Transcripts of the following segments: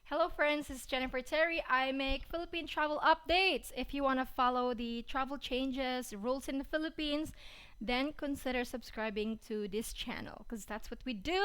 Hello friends, this is Jennifer Terri. I make Philippine travel updates. If you want to follow the travel changes, rules in the Philippines, then consider subscribing to this channel because that's what we do.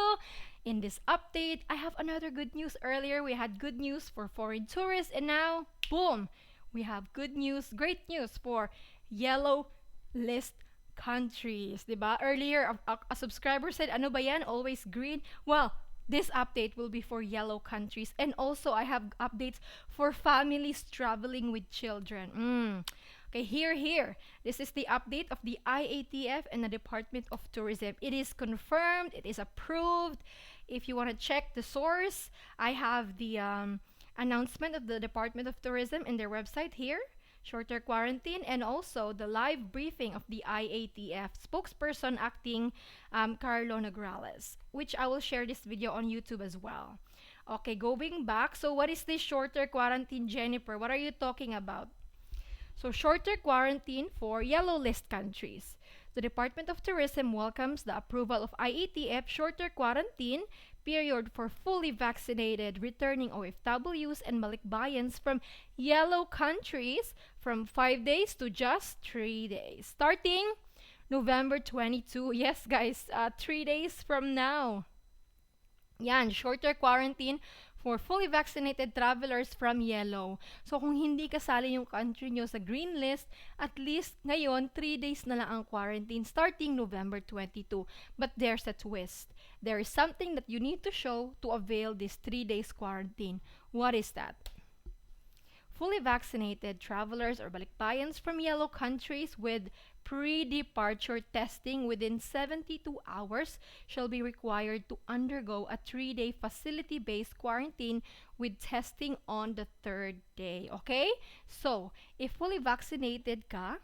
In this update, I have another good news. Earlier, we had good news for foreign tourists, and now, boom, we have good news, great news for yellow list countries, 'di ba? Earlier, a subscriber said, "Ano ba yan? Always green." Well, this update will be for yellow countries, and also I have updates for families traveling with children. Okay, here. This is the update of the IATF and the Department of Tourism. It is confirmed, it is approved. If you want to check the source, I have the announcement of the Department of Tourism in their website here. Shorter quarantine, and also the live briefing of the IATF spokesperson acting Carlo Nograles, which I will share this video on YouTube as well. Okay, going back. So what is this shorter quarantine, Jennifer? What are you talking about? So shorter quarantine for yellow list countries. The Department of Tourism welcomes the approval of IATF shorter quarantine period for fully vaccinated returning OFWs and Balikbayans from yellow countries from 5 days to just 3 days. Starting November 22. Yes, guys, 3 days from now. Yan, shorter quarantine for fully vaccinated travelers from yellow. So kung hindi kasali yung country nyo sa green list, at least ngayon, 3 days na lang ang quarantine starting November 22. But there's a twist. There is something that you need to show to avail this 3 days quarantine. What is that? Fully vaccinated travelers or balikbayans from yellow countries with pre-departure testing within 72 hours shall be required to undergo a 3-day facility-based quarantine with testing on the 3rd day. Okay? So, if fully vaccinated ka,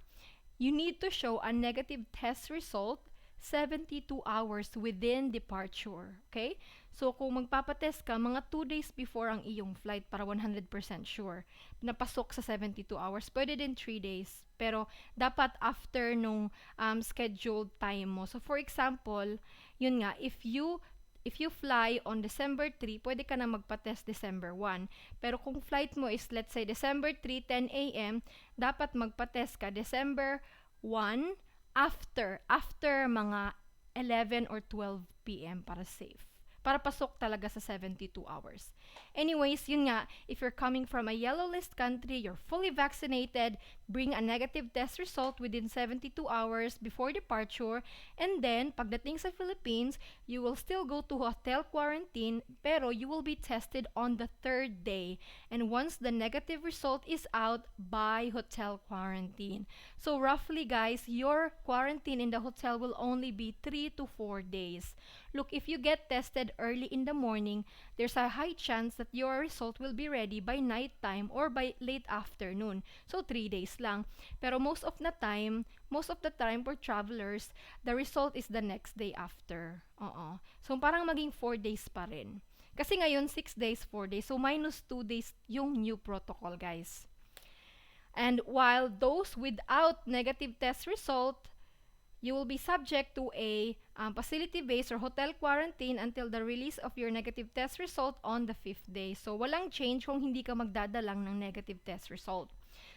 you need to show a negative test result 72 hours within departure. Okay? So, kung magpapatest ka, mga 2 days before ang iyong flight para 100% sure. Napasok sa 72 hours. Pwede din 3 days. Pero, dapat after nung scheduled time mo. So, for example, yun nga, if you fly on December 3, pwede ka na magpa-test December 1. Pero kung flight mo is, let's say, December 3, 10 a.m., dapat magpa-test ka December 1 after mga 11 or 12 p.m. para safe. Para pasok talaga sa 72 hours. Anyways, yun nga, if you're coming from a yellow list country, you're fully vaccinated, bring a negative test result within 72 hours before departure, and then, pagdating sa Philippines, you will still go to hotel quarantine, pero you will be tested on the 3rd day. And once the negative result is out, by hotel quarantine. So roughly, guys, your quarantine in the hotel will only be 3 to 4 days. Look, if you get tested early in the morning, there's a high chance that your result will be ready by nighttime or by late afternoon. So 3 days lang. Pero most of the time for travelers, the result is the next day after. So parang maging 4 days pa rin. Kasi ngayon 6 days, 4 days. So minus 2 days yung new protocol, guys. And while those without negative test result, you will be subject to a facility-based or hotel quarantine until the release of your negative test result on the 5th day. So, walang change kung hindi ka magdadalang ng negative test result.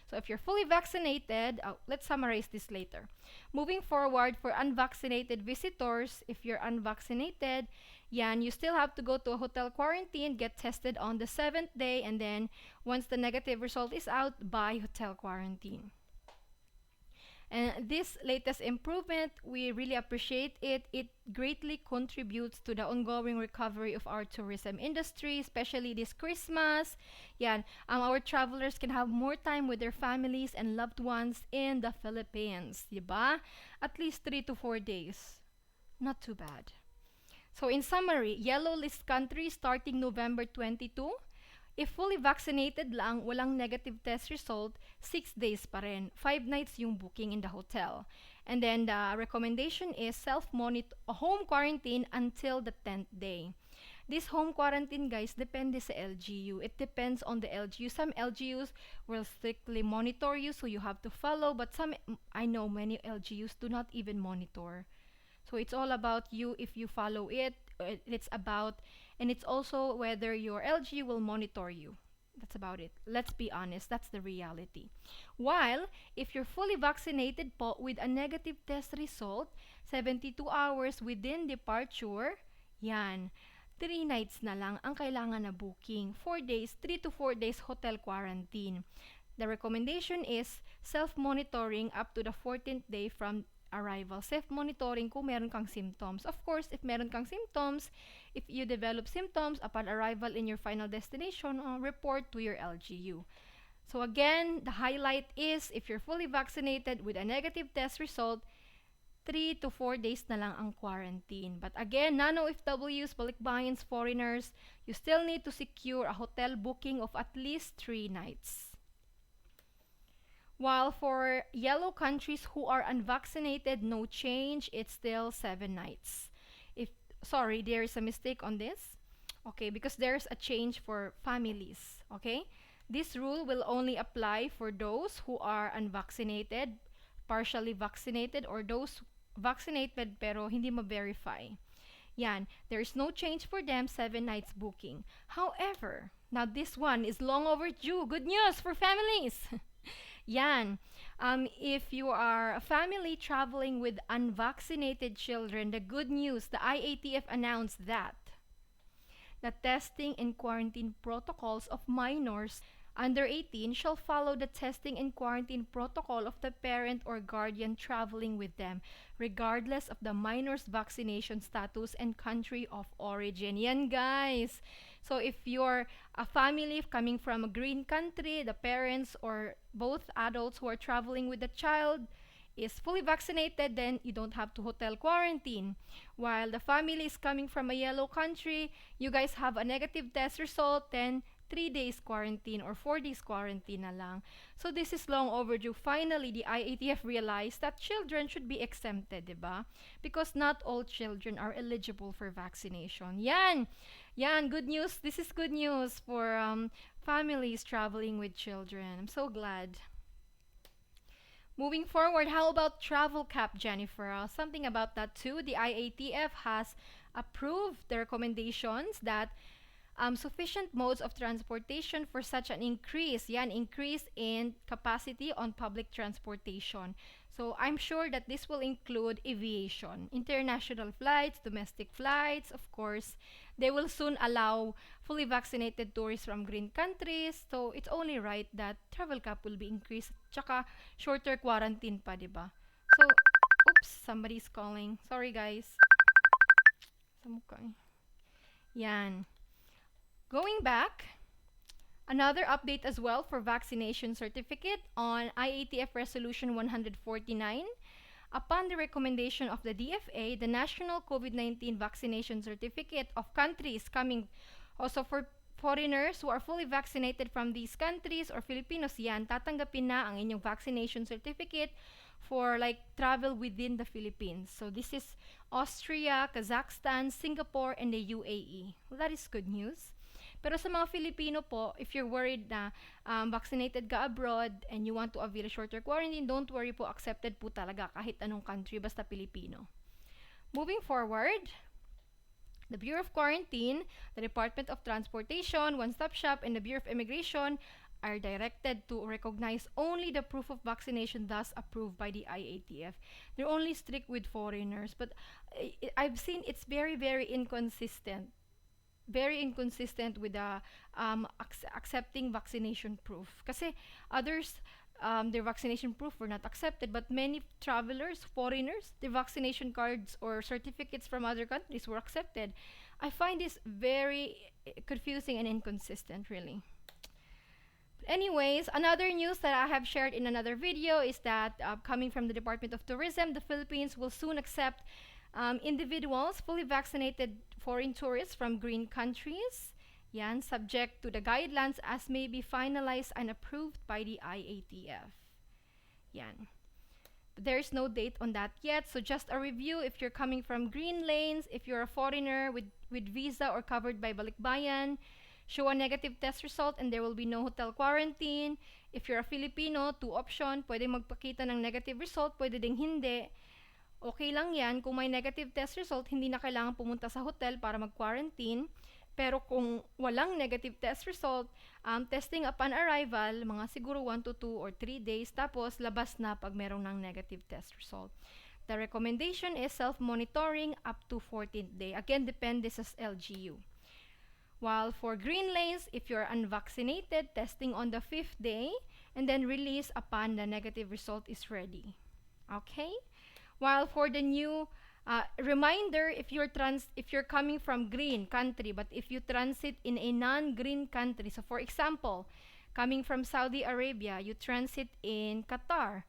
So, if you're fully vaccinated, let's summarize this later. Moving forward, for unvaccinated visitors, if you're unvaccinated, you still have to go to a hotel quarantine, get tested on the 7th day, and then once the negative result is out, by hotel quarantine. And this latest improvement, we really appreciate it. It greatly contributes to the ongoing recovery of our tourism industry, especially this Christmas. Our travelers can have more time with their families and loved ones in the Philippines, diba? At least 3 to 4 days. Not too bad. So in summary, yellow list countries starting November 22. If fully vaccinated lang, walang negative test result, 6 days pa rin. 5 nights yung booking in the hotel. And then the recommendation is home quarantine until the 10th day. This home quarantine, guys, depende sa LGU. It depends on the LGU. Some LGUs will strictly monitor you, so you have to follow. But I know many LGUs do not even monitor. So it's all about you if you follow it. It's about and it's also whether your LG will monitor you. That's about it. Let's be honest, that's the reality. While, if you're fully vaccinated po with a negative test result, 72 hours within departure, yan, 3 nights na lang ang kailangan na booking. 4 days, 3 to 4 days hotel quarantine. The recommendation is self-monitoring up to the 14th day from arrival. Self-monitoring kung meron kang symptoms. Of course, if meron kang symptoms, if you develop symptoms upon arrival in your final destination, report to your LGU. So again, the highlight is if you're fully vaccinated with a negative test result, 3 to 4 days na lang ang quarantine. But again, non OFWs, Balikbayans, foreigners, you still need to secure a hotel booking of at least 3 nights. While for yellow countries who are unvaccinated, no change, it's still 7 nights. Sorry, there is a mistake on this. Okay, because there's a change for families. Okay, this rule will only apply for those who are unvaccinated, partially vaccinated, or those vaccinated pero hindi ma-verify. Yan, there is no change for them, 7 nights booking. However, now this one is long overdue. Good news for families. Yan. If you are a family traveling with unvaccinated children, the good news, the IATF announced that the testing and quarantine protocols of minors under 18 shall follow the testing and quarantine protocol of the parent or guardian traveling with them, regardless of the minor's vaccination status and country of origin. Yan, guys. So if you're a family coming from a green country, the parents or both adults who are traveling with the child is fully vaccinated, then you don't have to hotel quarantine. While the family is coming from a yellow country, you guys have a negative test result, then 3 days quarantine or 4 days quarantine na lang. So this is long overdue. Finally, the IATF realized that children should be exempted, diba? Because not all children are eligible for vaccination. Yan! Yan, good news. This is good news for families traveling with children. I'm so glad. Moving forward, how about travel cap, Jennifer? Something about that too. The IATF has approved the recommendations that sufficient modes of transportation for such an increase in capacity on public transportation. So I'm sure that this will include aviation, international flights, domestic flights, of course. They will soon allow fully vaccinated tourists from green countries. So it's only right that travel cap will be increased. Tsaka shorter quarantine pa, diba? So, oops, somebody's calling. Sorry, guys. Sa mukha. Yan. Going back, another update as well for vaccination certificate on IATF Resolution 149. Upon the recommendation of the DFA, the National COVID-19 Vaccination Certificate of countries coming also for foreigners who are fully vaccinated from these countries or Filipinos yan, tatanggapin na ang inyong vaccination certificate for like travel within the Philippines. So this is Austria, Kazakhstan, Singapore, and the UAE. Well, that is good news. Pero sa mga Filipino po, if you're worried na vaccinated ka abroad and you want to avail a shorter quarantine, don't worry po, accepted po talaga kahit anong country, basta Filipino. Moving forward, the Bureau of Quarantine, the Department of Transportation, One Stop Shop, and the Bureau of Immigration are directed to recognize only the proof of vaccination thus approved by the IATF. They're only strict with foreigners, but I've seen it's very, very inconsistent. Very inconsistent with the accepting vaccination proof. Kasi others, their vaccination proof were not accepted, but many travelers, foreigners, their vaccination cards or certificates from other countries were accepted. I find this very confusing and inconsistent, really. Anyways, another news that I have shared in another video is that coming from the Department of Tourism, the Philippines will soon accept individuals, fully vaccinated foreign tourists from green countries, yan, subject to the guidelines as may be finalized and approved by the IATF. Yan. But there's no date on that yet, so just a review. If you're coming from green lanes, if you're a foreigner with visa or covered by Balikbayan, show a negative test result and there will be no hotel quarantine. If you're a Filipino, 2 option, pwede magpakita ng negative result, pwede ding hindi. Okay lang yan, kung may negative test result, hindi na kailangan pumunta sa hotel para mag-quarantine. Pero kung walang negative test result, testing upon arrival, mga siguro 1 to 2 or 3 days, tapos labas na pag merong ng negative test result. The recommendation is self-monitoring up to 14th day. Again, depende sa LGU. While for green lanes, if you're unvaccinated, testing on the 5th day, and then release upon the negative result is ready. Okay? While for the new reminder, if you're coming from green country, but if you transit in a non-green country, so for example, coming from Saudi Arabia, you transit in Qatar.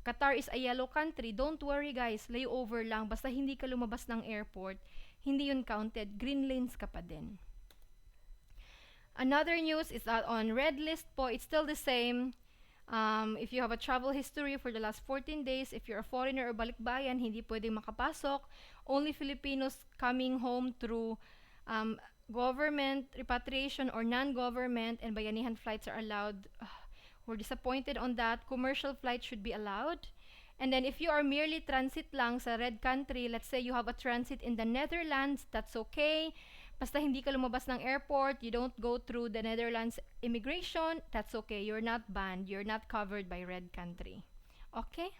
Qatar is a yellow country. Don't worry guys, layover lang. Basta hindi ka lumabas ng airport, hindi yun counted. Green lanes ka pa din. Another news is that on red list po, it's still the same. If you have a travel history for the last 14 days, if you're a foreigner or balikbayan, hindi pwedeng makapasok. Only Filipinos coming home through government, repatriation, or non-government and bayanihan flights are allowed. We're disappointed on that. Commercial flights should be allowed. And then if you are merely transit lang sa red country, let's say you have a transit in the Netherlands, that's okay. Basta hindi ka lumabas ng airport, you don't go through the Netherlands immigration, that's okay. You're not banned. You're not covered by red country. Okay?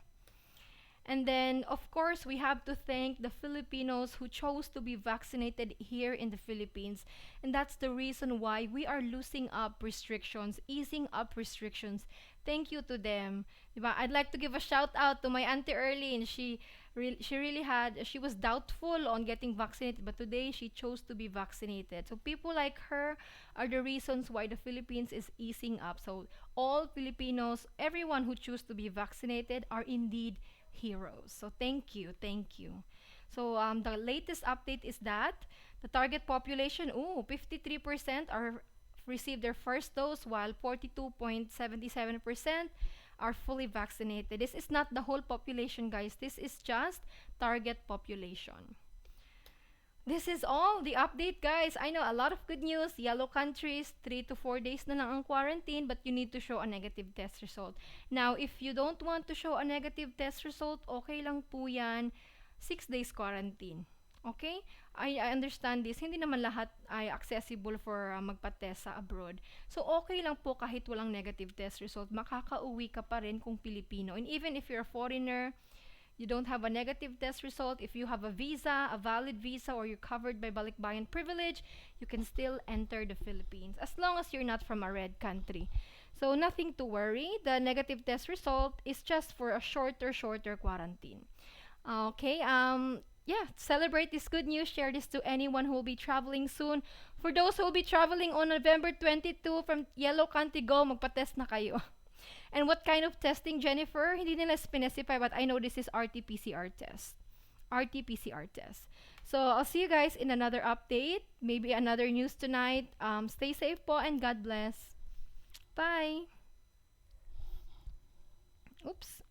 And then, of course, we have to thank the Filipinos who chose to be vaccinated here in the Philippines. And that's the reason why we are loosening up restrictions, easing up restrictions. Thank you to them. Diba? I'd like to give a shout out to my Auntie Erlene. She was doubtful on getting vaccinated, but today she chose to be vaccinated. So people like her are the reasons why the Philippines is easing up. So all Filipinos, everyone who choose to be vaccinated are indeed heroes. So thank you. So the latest update is that the target population, 53% are received their first dose, while 42.77% are fully vaccinated. This is not the whole population, guys. This is just target population. This is all the update, guys. I know a lot of good news. Yellow countries, 3 to 4 days na lang ang quarantine, but you need to show a negative test result. Now, if you don't want to show a negative test result, okay lang po yan. 6 days quarantine. Okay? I understand this. Hindi naman lahat ay accessible for magpa-test sa abroad. So, okay lang po kahit walang negative test result. Makakauwi ka pa rin kung Pilipino. And even if you're a foreigner, you don't have a negative test result, if you have a visa, a valid visa, or you're covered by Balikbayan privilege, you can still enter the Philippines as long as you're not from a red country. So, nothing to worry. The negative test result is just for a shorter quarantine. Okay, celebrate this good news. Share this to anyone who will be traveling soon. For those who will be traveling on November 22 from Yellow Country, go, magpa-test na kayo. And what kind of testing, Jennifer? Hindi nila specify, but I know this is RT-PCR test. RT-PCR test. So, I'll see you guys in another update. Maybe another news tonight. Stay safe po and God bless. Bye! Oops.